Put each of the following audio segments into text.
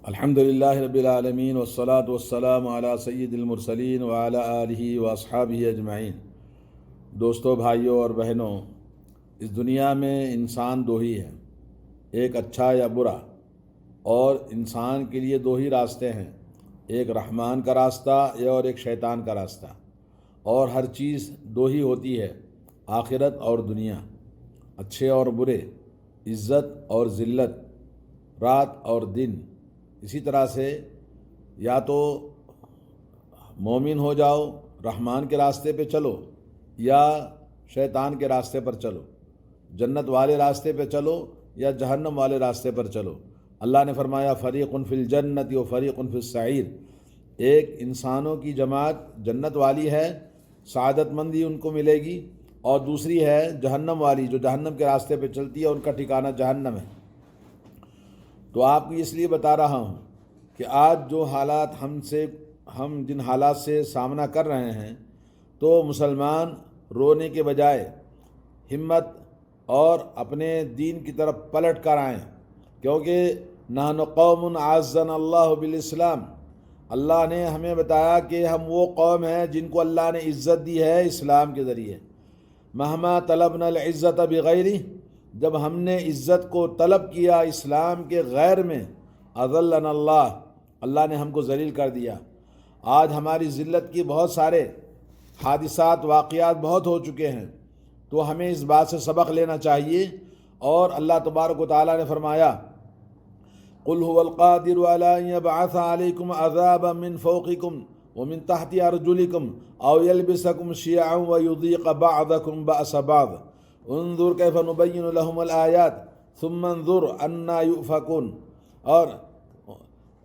الحمد للہ رب العالمین والصلاة والسلام علی سید المرسلین وعلی آلہ واصحابہ اجمعین۔ دوستو، بھائیوں اور بہنوں، اس دنیا میں انسان دو ہی ہے، ایک اچھا یا برا، اور انسان کے لیے دو ہی راستے ہیں، ایک رحمان کا راستہ اور ایک شیطان کا راستہ، اور ہر چیز دو ہی ہوتی ہے، آخرت اور دنیا، اچھے اور برے، عزت اور ذلت، رات اور دن۔ اسی طرح سے یا تو مومن ہو جاؤ، رحمان کے راستے پہ چلو، یا شیطان کے راستے پر چلو، جنت والے راستے پہ چلو یا جہنم والے راستے پر چلو۔ اللہ نے فرمایا فریق فی الجنت و فریق فی السعیر، ایک انسانوں کی جماعت جنت والی ہے، سعادت مندی ان کو ملے گی، اور دوسری ہے جہنم والی جو جہنم کے راستے پہ چلتی ہے، ان کا ٹھکانہ جہنم ہے۔ تو آپ کو اس لیے بتا رہا ہوں کہ آج جو حالات ہم جن حالات سے سامنا کر رہے ہیں، تو مسلمان رونے کے بجائے ہمت اور اپنے دین کی طرف پلٹ کر آئیں، کیونکہ نحن قوم اعزنا اللہ بالاسلام، اللہ نے ہمیں بتایا کہ ہم وہ قوم ہیں جن کو اللہ نے عزت دی ہے اسلام کے ذریعے۔ مہما طلبنا العزت بغیرہ، جب ہم نے عزت کو طلب کیا اسلام کے غیر میں، اذلنا اللہ نے ہم کو ذلیل کر دیا۔ آج ہماری ذلت کی بہت سارے حادثات واقعات بہت ہو چکے ہیں، تو ہمیں اس بات سے سبق لینا چاہیے۔ اور اللہ تبارک و تعالیٰ نے فرمایا قل هو القادر على ان يبعث عليكم عذابا من فوقكم ومن تحت ارجلكم او يلبسكم شيعا ويذيق بعضكم بأس بعض انظر كيف نبين لهم الآيات ثم انظر أنى يؤفكون۔ اور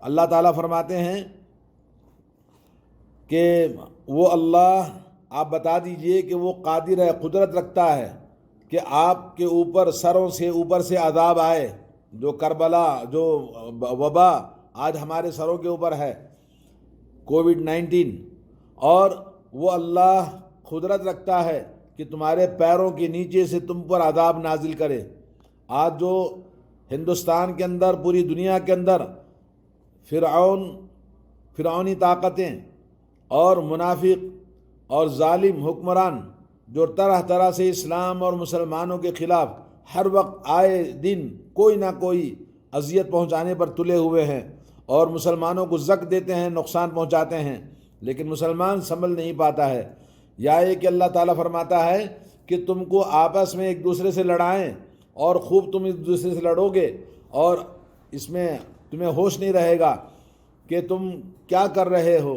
اللہ تعالیٰ فرماتے ہیں کہ وہ اللہ، آپ بتا دیجئے کہ وہ قادر ہے، قدرت رکھتا ہے کہ آپ کے اوپر سروں سے اوپر سے عذاب آئے، جو کربلا، جو وبا آج ہمارے سروں کے اوپر ہے، کووڈ-19، اور وہ اللہ قدرت رکھتا ہے کہ تمہارے پیروں کے نیچے سے تم پر عذاب نازل کرے۔ آج جو ہندوستان کے اندر، پوری دنیا کے اندر فرعونی طاقتیں اور منافق اور ظالم حکمران جو طرح طرح سے اسلام اور مسلمانوں کے خلاف ہر وقت آئے دن کوئی نہ کوئی اذیت پہنچانے پر تلے ہوئے ہیں، اور مسلمانوں کو زک دیتے ہیں، نقصان پہنچاتے ہیں، لیکن مسلمان سنبھل نہیں پاتا ہے۔ یا یہ کہ اللہ تعالیٰ فرماتا ہے کہ تم کو آپس میں ایک دوسرے سے لڑائیں، اور خوب تم ایک دوسرے سے لڑو گے، اور اس میں تمہیں ہوش نہیں رہے گا کہ تم کیا کر رہے ہو۔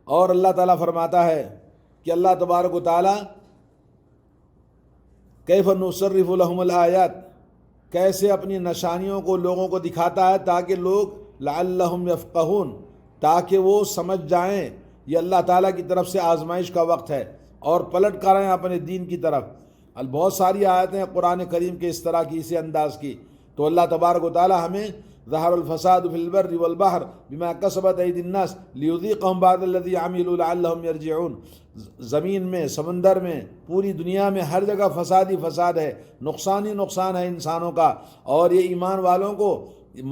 اور اللہ تعالیٰ فرماتا ہے کہ اللہ تبارک و تعالیٰ کیف نصرف لهم الآیات، کیسے اپنی نشانیوں کو لوگوں کو دکھاتا ہے تاکہ لوگ لعلہم یفقہون، تاکہ وہ سمجھ جائیں یہ اللہ تعالیٰ کی طرف سے آزمائش کا وقت ہے، اور پلٹ کر آئیں اپنے دین کی طرف۔ بہت ساری آیتیں ہیں قرآن کریم کے اس طرح کی، اسی انداز کی۔ تو اللہ تبارک و تعالیٰ ہمیں ظہر الفساد فی البر والبحر بما کسبت ایدی الناس لیذیقہم بعض الذی عملوا لعلہم یرجعون، زمین میں، سمندر میں، پوری دنیا میں ہر جگہ فساد ہی فساد ہے، نقصان ہی نقصان ہے انسانوں کا، اور یہ ایمان والوں کو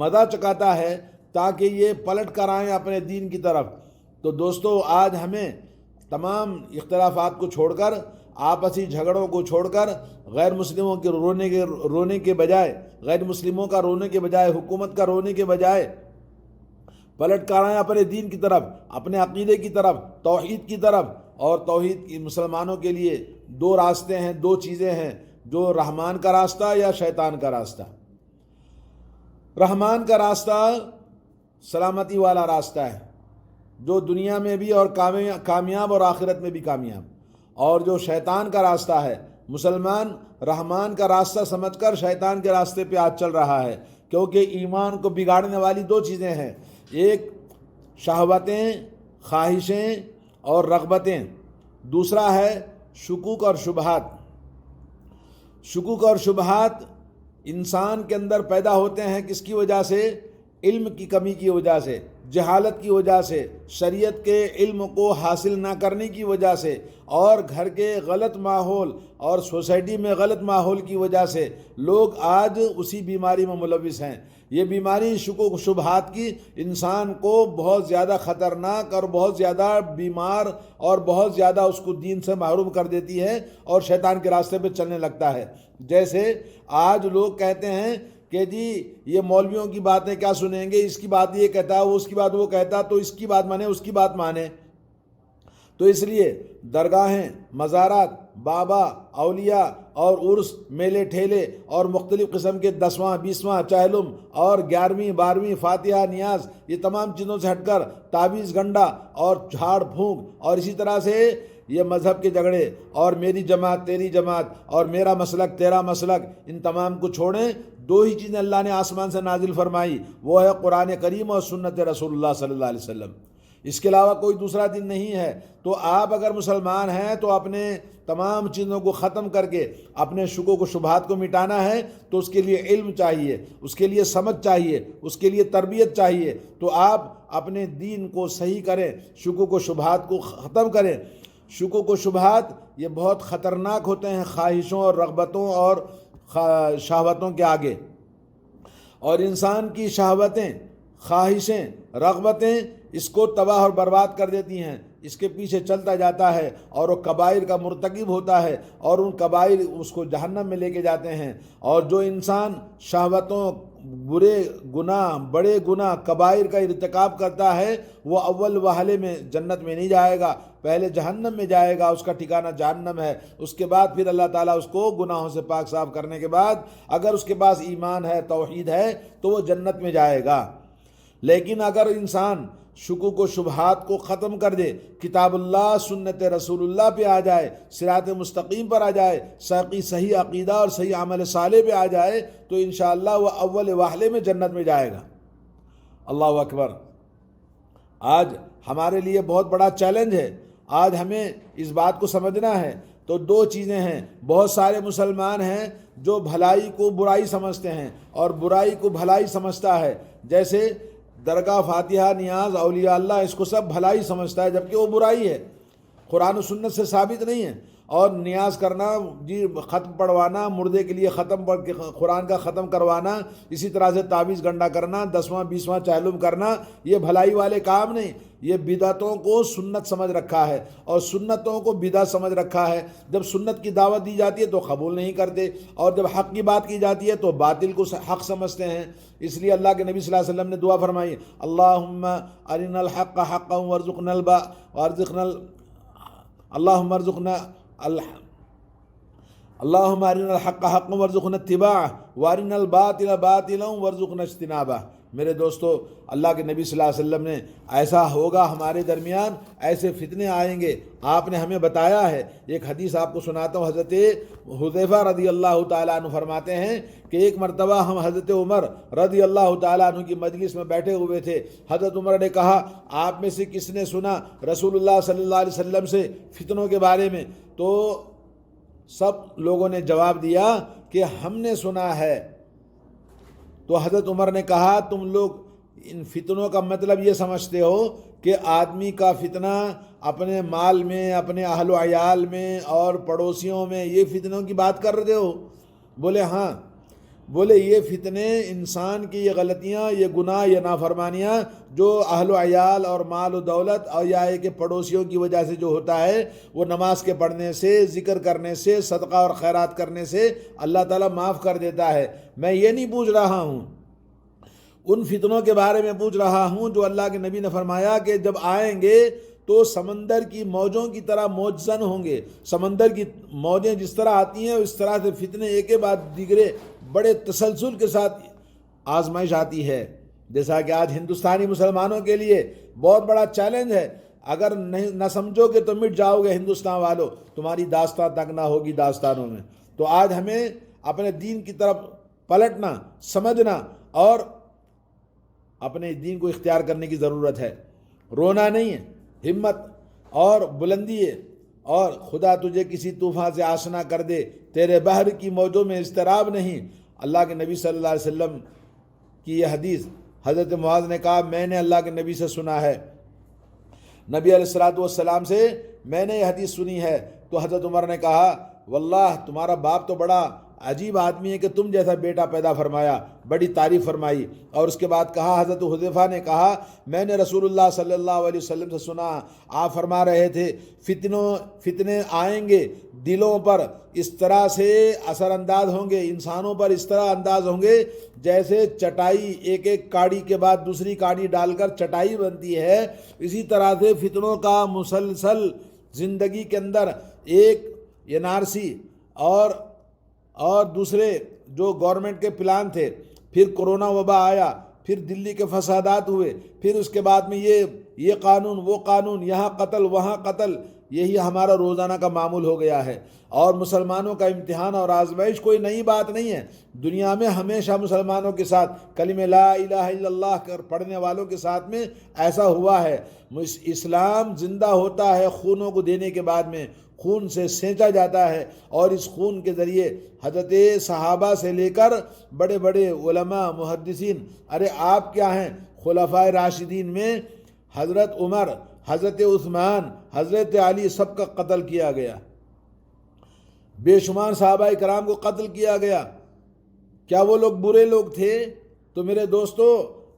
مزہ چکاتا ہے تاکہ یہ پلٹ کر آئیں اپنے دین کی طرف۔ تو دوستو، آج ہمیں تمام اختلافات کو چھوڑ کر، آپسی جھگڑوں کو چھوڑ کر، غیر مسلموں کے رونے کے بجائے، غیر مسلموں کا رونے کے بجائے، حکومت کا رونے کے بجائے، پلٹ کر آئیں اپنے دین کی طرف، اپنے عقیدے کی طرف، توحید کی طرف۔ اور توحید کی مسلمانوں کے لیے دو راستے ہیں، دو چیزیں ہیں، جو رحمان کا راستہ یا شیطان کا راستہ۔ رحمان کا راستہ سلامتی والا راستہ ہے، جو دنیا میں بھی اور کامیاب اور آخرت میں بھی کامیاب۔ اور جو شیطان کا راستہ ہے، مسلمان رحمان کا راستہ سمجھ کر شیطان کے راستے پہ آج چل رہا ہے، کیونکہ ایمان کو بگاڑنے والی دو چیزیں ہیں، ایک شہوتیں، خواہشیں اور رغبتیں، دوسرا ہے شکوک اور شبہات۔ شکوک اور شبہات انسان کے اندر پیدا ہوتے ہیں کس کی وجہ سے؟ علم کی کمی کی وجہ سے، جہالت کی وجہ سے، شریعت کے علم کو حاصل نہ کرنے کی وجہ سے، اور گھر کے غلط ماحول اور سوسائٹی میں غلط ماحول کی وجہ سے لوگ آج اسی بیماری میں ملوث ہیں۔ یہ بیماری شکوک و شبہات کی انسان کو بہت زیادہ خطرناک اور بہت زیادہ بیمار اور بہت زیادہ اس کو دین سے محروم کر دیتی ہے اور شیطان کے راستے پہ چلنے لگتا ہے۔ جیسے آج لوگ کہتے ہیں کہ جی یہ مولویوں کی باتیں کیا سنیں گے، اس کی بات یہ کہتا ہے، وہ اس کی بات وہ کہتا ہے، تو اس کی بات مانے، اس کی بات مانے۔ تو اس لیے درگاہیں، مزارات، بابا، اولیاء اور عرس، میلے ٹھیلے اور مختلف قسم کے 10واں 20واں چہلم اور 11ویں 12ویں فاتحہ نیاز، یہ تمام چیزوں سے ہٹ کر تعویذ گنڈا اور جھاڑ پھونک اور اسی طرح سے یہ مذہب کے جھگڑے اور میری جماعت تیری جماعت اور میرا مسلک تیرا مسلک، ان تمام کو چھوڑیں۔ دو ہی چیزیں اللہ نے آسمان سے نازل فرمائی، وہ ہے قرآن کریم اور سنت رسول اللہ صلی اللہ علیہ وسلم۔ اس کے علاوہ کوئی دوسرا دین نہیں ہے۔ تو آپ اگر مسلمان ہیں تو اپنے تمام چیزوں کو ختم کر کے اپنے شکوک و شبہات کو مٹانا ہے، تو اس کے لیے علم چاہیے، اس کے لیے سمجھ چاہیے، اس کے لیے تربیت چاہیے۔ تو آپ اپنے دین کو صحیح کریں، شکوک و شبہات کو ختم کریں۔ شکوک و شبہات یہ بہت خطرناک ہوتے ہیں خواہشوں اور رغبتوں اور شہوتوں کے آگے، اور انسان کی شہوتیں، خواہشیں، رغبتیں اس کو تباہ اور برباد کر دیتی ہیں۔ اس کے پیچھے چلتا جاتا ہے اور وہ کبائر کا مرتکب ہوتا ہے، اور ان کبائر اس کو جہنم میں لے کے جاتے ہیں۔ اور جو انسان شہوتوں، برے گناہ، بڑے گناہ، کبائر کا ارتکاب کرتا ہے، وہ اول وہلے میں جنت میں نہیں جائے گا، پہلے جہنم میں جائے گا، اس کا ٹھکانہ جہنم ہے۔ اس کے بعد پھر اللہ تعالیٰ اس کو گناہوں سے پاک صاف کرنے کے بعد اگر اس کے پاس ایمان ہے، توحید ہے، تو وہ جنت میں جائے گا۔ لیکن اگر انسان شکوک و شبہات کو ختم کر دے، کتاب اللہ، سنت رسول اللہ پہ آ جائے، صراط مستقیم پر آ جائے، صحیح عقیدہ اور صحیح عمل صالح پہ آ جائے، تو انشاءاللہ وہ اول واہلے میں جنت میں جائے گا۔ اللہ اکبر۔ آج ہمارے لیے بہت بڑا چیلنج ہے، آج ہمیں اس بات کو سمجھنا ہے۔ تو دو چیزیں ہیں، بہت سارے مسلمان ہیں جو بھلائی کو برائی سمجھتے ہیں اور برائی کو بھلائی سمجھتا ہے، جیسے درگاہ، فاتحہ، نیاز، اولیاء اللہ، اس کو سب بھلائی سمجھتا ہے، جبکہ وہ برائی ہے، قرآن و سنت سے ثابت نہیں ہے۔ اور نیاز کرنا، جی ختم پڑھوانا، مردے کے لیے ختم پڑھ کے قرآن کا ختم کروانا، اسی طرح سے تعویذ گنڈا کرنا، 10واں 20واں چہلم کرنا، یہ بھلائی والے کام نہیں۔ یہ بدعتوں کو سنت سمجھ رکھا ہے اور سنتوں کو بدعت سمجھ رکھا ہے۔ جب سنت کی دعوت دی جاتی ہے تو قبول نہیں کرتے، اور جب حق کی بات کی جاتی ہے تو باطل کو حق سمجھتے ہیں۔ اس لیے اللہ کے نبی صلی اللہ علیہ وسلم نے دعا فرمائی، اللہم ارنا الحق حقا وارزقنا اللہم ارنا الحق حقا وارزقنا اتباعہ وارنا الباطل باطلا وارزقنا اجتنابہ۔ میرے دوستو، اللہ کے نبی صلی اللہ علیہ وسلم نے ایسا ہوگا ہمارے درمیان، ایسے فتنے آئیں گے، آپ نے ہمیں بتایا ہے۔ ایک حدیث آپ کو سناتا ہوں، حضرت حذیفہ رضی اللہ تعالیٰ عنہ فرماتے ہیں کہ ایک مرتبہ ہم حضرت عمر رضی اللہ تعالیٰ عنہ کی مجلس میں بیٹھے ہوئے تھے۔ حضرت عمر نے کہا، آپ میں سے کس نے سنا رسول اللہ صلی اللہ علیہ وسلم سے فتنوں کے بارے میں؟ تو سب لوگوں نے جواب دیا کہ ہم نے سنا ہے۔ تو حضرت عمر نے کہا، تم لوگ ان فتنوں کا مطلب یہ سمجھتے ہو کہ آدمی کا فتنہ اپنے مال میں، اپنے اہل و عیال میں اور پڑوسیوں میں، یہ فتنوں کی بات کر رہے ہو؟ بولے ہاں۔ بولے یہ فتنے، انسان کی یہ غلطیاں، یہ گناہ، یہ نافرمانیاں جو اہل و عیال اور مال و دولت اور یا کہ پڑوسیوں کی وجہ سے جو ہوتا ہے، وہ نماز کے پڑھنے سے، ذکر کرنے سے، صدقہ اور خیرات کرنے سے اللہ تعالیٰ معاف کر دیتا ہے۔ میں یہ نہیں پوچھ رہا ہوں، ان فتنوں کے بارے میں پوچھ رہا ہوں جو اللہ کے نبی نے فرمایا کہ جب آئیں گے تو سمندر کی موجوں کی طرح موجزن ہوں گے۔ سمندر کی موجیں جس طرح آتی ہیں اس طرح سے فتنے ایک کے بعد دیگرے بڑے تسلسل کے ساتھ آزمائش آتی ہے۔ جیسا کہ آج ہندوستانی مسلمانوں کے لیے بہت بڑا چیلنج ہے، اگر نہ سمجھو گے تو مٹ جاؤ گے ہندوستان والوں، تمہاری داستان تک نہ ہوگی داستانوں میں۔ تو آج ہمیں اپنے دین کی طرف پلٹنا، سمجھنا اور اپنے دین کو اختیار کرنے کی ضرورت ہے۔ رونا نہیں ہے، ہمت اور بلندی ہے۔ اور خدا تجھے کسی طوفان سے آشنا کر دے، تیرے بحر کی موجوں میں اضطراب نہیں۔ اللہ کے نبی صلی اللہ علیہ وسلم کی یہ حدیث حضرت معاذ نے کہا میں نے اللہ کے نبی سے سنا ہے، نبی علیہ الصلوۃ والسلام سے میں نے یہ حدیث سنی ہے۔ تو حضرت عمر نے کہا واللہ تمہارا باپ تو بڑا عجیب آدمی ہے کہ تم جیسا بیٹا پیدا فرمایا، بڑی تعریف فرمائی۔ اور اس کے بعد کہا، حضرت حذیفہ نے کہا میں نے رسول اللہ صلی اللہ علیہ وسلم سے سنا، آپ فرما رہے تھے فتنے آئیں گے، دلوں پر اس طرح سے اثر انداز ہوں گے، انسانوں پر اس طرح انداز ہوں گے جیسے چٹائی ایک ایک کاڑی کے بعد دوسری کاڑی ڈال کر چٹائی بنتی ہے، اسی طرح سے فتنوں کا مسلسل زندگی کے اندر ایک این آر سی اور دوسرے جو گورنمنٹ کے پلان تھے، پھر کرونا وبا آیا، پھر دلی کے فسادات ہوئے، پھر اس کے بعد میں یہ قانون وہ قانون، یہاں قتل وہاں قتل، یہی ہمارا روزانہ کا معمول ہو گیا ہے۔ اور مسلمانوں کا امتحان اور آزمائش کوئی نئی بات نہیں ہے، دنیا میں ہمیشہ مسلمانوں کے ساتھ کلمہ لا الہ الا اللہ پڑھنے والوں کے ساتھ میں ایسا ہوا ہے۔ اسلام زندہ ہوتا ہے خونوں کو دینے کے بعد میں، خون سے سینچا جاتا ہے، اور اس خون کے ذریعے حضرت صحابہ سے لے کر بڑے بڑے علماء محدثین، ارے آپ کیا ہیں، خلفائے راشدین میں حضرت عمر، حضرت عثمان، حضرت علی سب کا قتل کیا گیا، بے شمار صحابہ کرام کو قتل کیا گیا۔ کیا وہ لوگ برے لوگ تھے؟ تو میرے دوستو،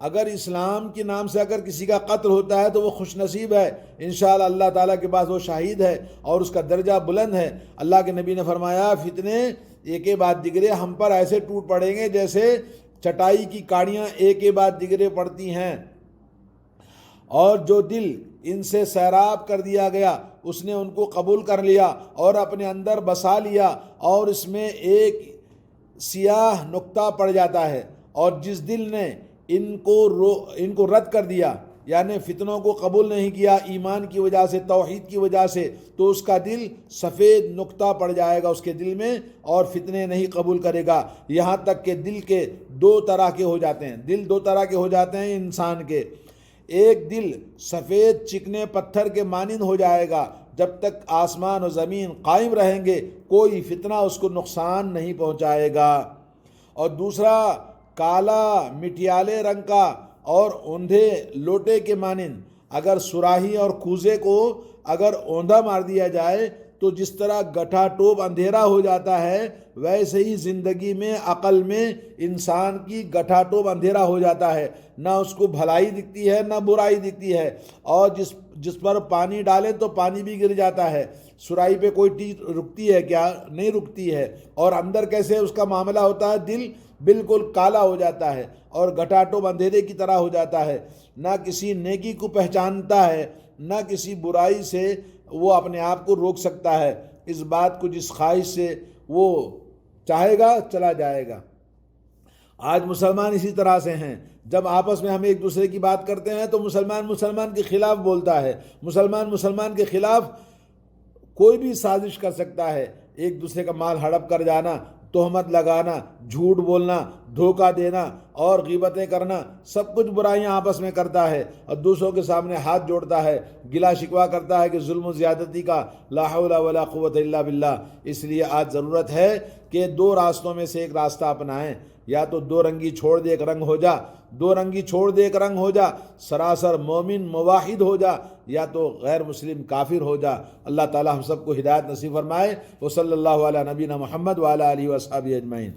اگر اسلام کے نام سے اگر کسی کا قتل ہوتا ہے تو وہ خوش نصیب ہے، انشاءاللہ اللہ تعالیٰ کے پاس وہ شہید ہے اور اس کا درجہ بلند ہے۔ اللہ کے نبی نے فرمایا فتنے ایک کے بعد دیگرے ہم پر ایسے ٹوٹ پڑیں گے جیسے چٹائی کی کاڑیاں ایک کے بعد دیگرے پڑتی ہیں، اور جو دل ان سے سیراب کر دیا گیا اس نے ان کو قبول کر لیا اور اپنے اندر بسا لیا، اور اس میں ایک سیاہ نقطہ پڑ جاتا ہے، اور جس دل نے ان کو رد کر دیا، یعنی فتنوں کو قبول نہیں کیا ایمان کی وجہ سے، توحید کی وجہ سے، تو اس کا دل سفید نقطہ پڑ جائے گا اس کے دل میں، اور فتنے نہیں قبول کرے گا۔ یہاں تک کہ دل کے دو طرح کے ہو جاتے ہیں، دل دو طرح کے ہو جاتے ہیں انسان کے۔ ایک دل سفید چکنے پتھر کے مانند ہو جائے گا، جب تک آسمان و زمین قائم رہیں گے کوئی فتنہ اس کو نقصان نہیں پہنچائے گا۔ اور دوسرا کالا مٹیالے رنگ کا اور اوندھے لوٹے کے مانند، اگر سراہی اور کوزے کو اگر اوندھا مار دیا جائے تو جس طرح گٹھا ٹوپ اندھیرا ہو جاتا ہے، ویسے ہی زندگی میں عقل میں انسان کی گٹھا ٹوپ اندھیرا ہو جاتا ہے، نہ اس کو بھلائی دکھتی ہے نہ برائی دکھتی ہے، اور جس پر پانی ڈالے تو پانی بھی گر جاتا ہے، سراہی پہ کوئی چیز رکتی ہے کیا؟ نہیں رکتی ہے۔ اور اندر کیسے اس کا معاملہ ہوتا ہے، دل بالکل کالا ہو جاتا ہے اور گٹھا ٹوپ اندھیرے کی طرح ہو جاتا ہے، نہ کسی نیکی کو پہچانتا ہے نہ کسی برائی سے وہ اپنے آپ کو روک سکتا ہے۔ اس بات کو جس خواہش سے وہ چاہے گا چلا جائے گا۔ آج مسلمان اسی طرح سے ہیں، جب آپس میں ہم ایک دوسرے کی بات کرتے ہیں تو مسلمان کے خلاف بولتا ہے، مسلمان کے خلاف کوئی بھی سازش کر سکتا ہے، ایک دوسرے کا مال ہڑپ کر جانا، تہمت لگانا، جھوٹ بولنا، دھوکہ دینا اور غیبتیں کرنا، سب کچھ برائیاں آپس میں کرتا ہے، اور دوسروں کے سامنے ہاتھ جوڑتا ہے، گلا شکوہ کرتا ہے کہ ظلم و زیادتی کا، لا حول ولا قوت الا باللہ۔ اس لیے آج ضرورت ہے کہ دو راستوں میں سے ایک راستہ اپنائیں، یا تو دو رنگی چھوڑ دے ایک رنگ ہو جا، دو رنگی چھوڑ دے ایک رنگ ہو جا، سراسر مومن موحد ہو جا، یا تو غیر مسلم کافر ہو جا۔ اللہ تعالی ہم سب کو ہدایت نصیب فرمائے۔ وصلی اللہ علی نبینا محمد وعلی آلہ وصحبہ اجمعین۔